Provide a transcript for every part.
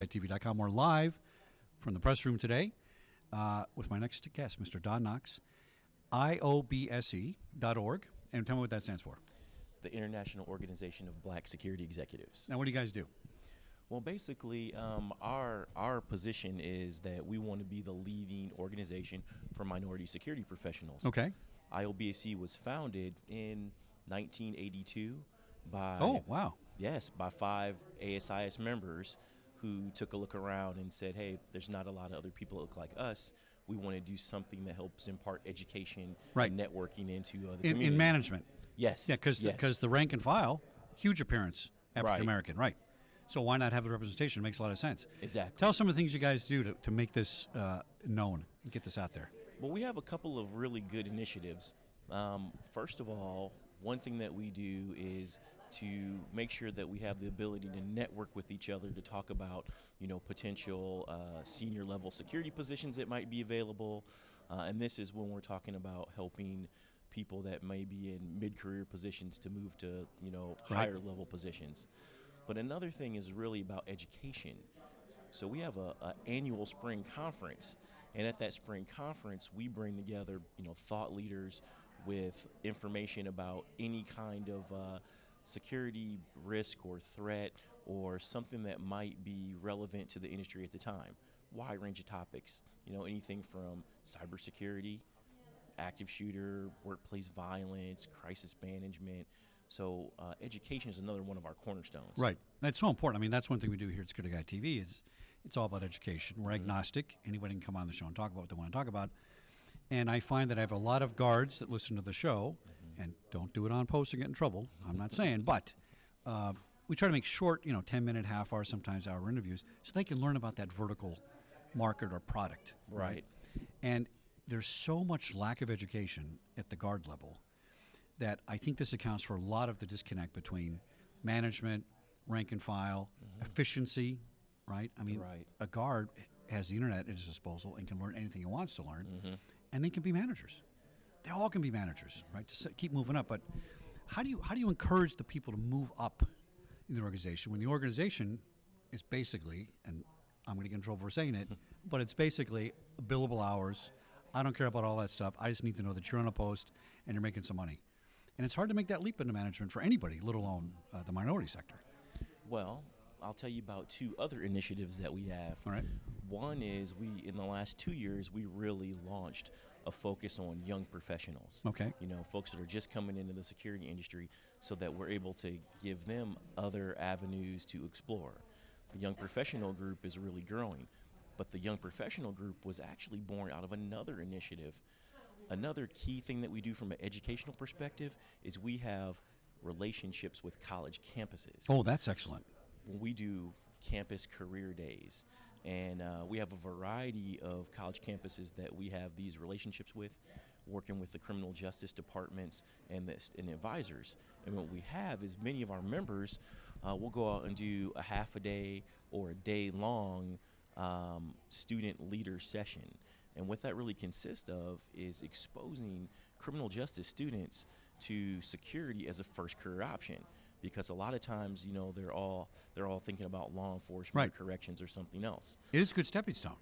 SecurityGuideTV.com. We're live from the press room today with my next guest, Mr. Don Knox, IOBSE.org. And tell me what that stands for. The International Organization of Black Security Executives. Now, what do you guys do? Well, basically, our position is that we want to be the leading organization for minority security professionals. Okay. IOBSE was founded in 1982 by by 5 ASIS members who took a look around and said, hey, there's not a lot of other people that look like us. We want to do something that helps impart education and networking into the community. In management. Yes. Yeah, because the rank and file, huge appearance, African American, right. So why not have the representation? It makes a lot of sense. Exactly. Tell us some of the things you guys do to make this known and get this out there. Well, we have a couple of really good initiatives. First of all, one thing that we do is to make sure that we have the ability to network with each other to talk about, potential senior level security positions that might be available. And this is when we're talking about helping people that may be in mid-career positions to move to, higher level positions. But another thing is really about education. So we have a annual spring conference, and at that spring conference, we bring together, thought leaders with information about any kind of security risk or threat or something that might be relevant to the industry at the time. Wide range of topics, anything from cybersecurity, active shooter, workplace violence, crisis management. So education is another one of our cornerstones. Right. That's so important. I mean, that's one thing we do here at Security Guide TV is it's all about education. We're agnostic. Anybody can come on the show and talk about what they want to talk about. And I find that I have a lot of guards that listen to the show, and don't do it on post and get in trouble. I'm not saying, but we try to make short, 10-minute, half-hour, sometimes hour interviews so they can learn about that vertical market or product. Right. And there's so much lack of education at the guard level that I think this accounts for a lot of the disconnect between management, rank and file, efficiency, right? I mean, a guard has the internet at his disposal and can learn anything he wants to learn, and they can be managers. They all can be managers, right? To keep moving up. But how do you encourage the people to move up in the organization when the organization is basically, and I'm going to get in trouble for saying it, but it's basically billable hours. I don't care about all that stuff. I just need to know that you're on a post and you're making some money. And it's hard to make that leap into management for anybody, let alone the minority sector. Well, I'll tell you about 2 other initiatives that we have. All right. One is in the last 2 years, we really launched a focus on young professionals. Okay. Folks that are just coming into the security industry so that we're able to give them other avenues to explore. The young professional group is really growing, but the young professional group was actually born out of another initiative. Another key thing that we do from an educational perspective is we have relationships with college campuses. Oh, that's excellent. We do campus career days, and we have a variety of college campuses that we have these relationships with, working with the criminal justice departments and the advisors. And what we have is many of our members will go out and do a half a day or a day long student leader session. And what that really consists of is exposing criminal justice students to security as a first career option. Because a lot of times, they're all thinking about law enforcement or corrections or something else. It is a good stepping stone.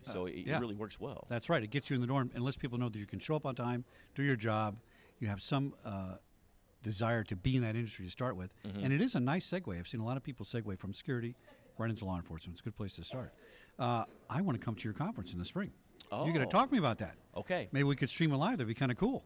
So it really works well. That's right. It gets you in the door and lets people know that you can show up on time, do your job, you have some desire to be in that industry to start with. And it is a nice segue. I've seen a lot of people segue from security right into law enforcement. It's a good place to start. I want to come to your conference in the spring. Oh. You're going to talk to me about that. Okay. Maybe we could stream it live. That'd be kind of cool.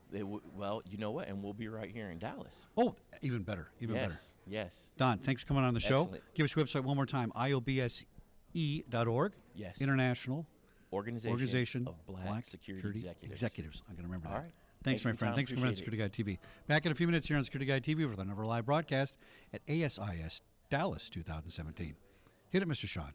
Well, you know what? And we'll be right here in Dallas. Oh, even better. Even better. Yes. Don, thanks for coming on the show. Excellent. Give us your website one more time, IOBSE.org. Yes. International Organization of Black Security Executives. I'm going to remember that. All right. Thanks my friend. Thanks for coming on Security Guide TV. Back in a few minutes here on Security Guide TV with another live broadcast at ASIS Dallas 2017. Hit it, Mr. Sean.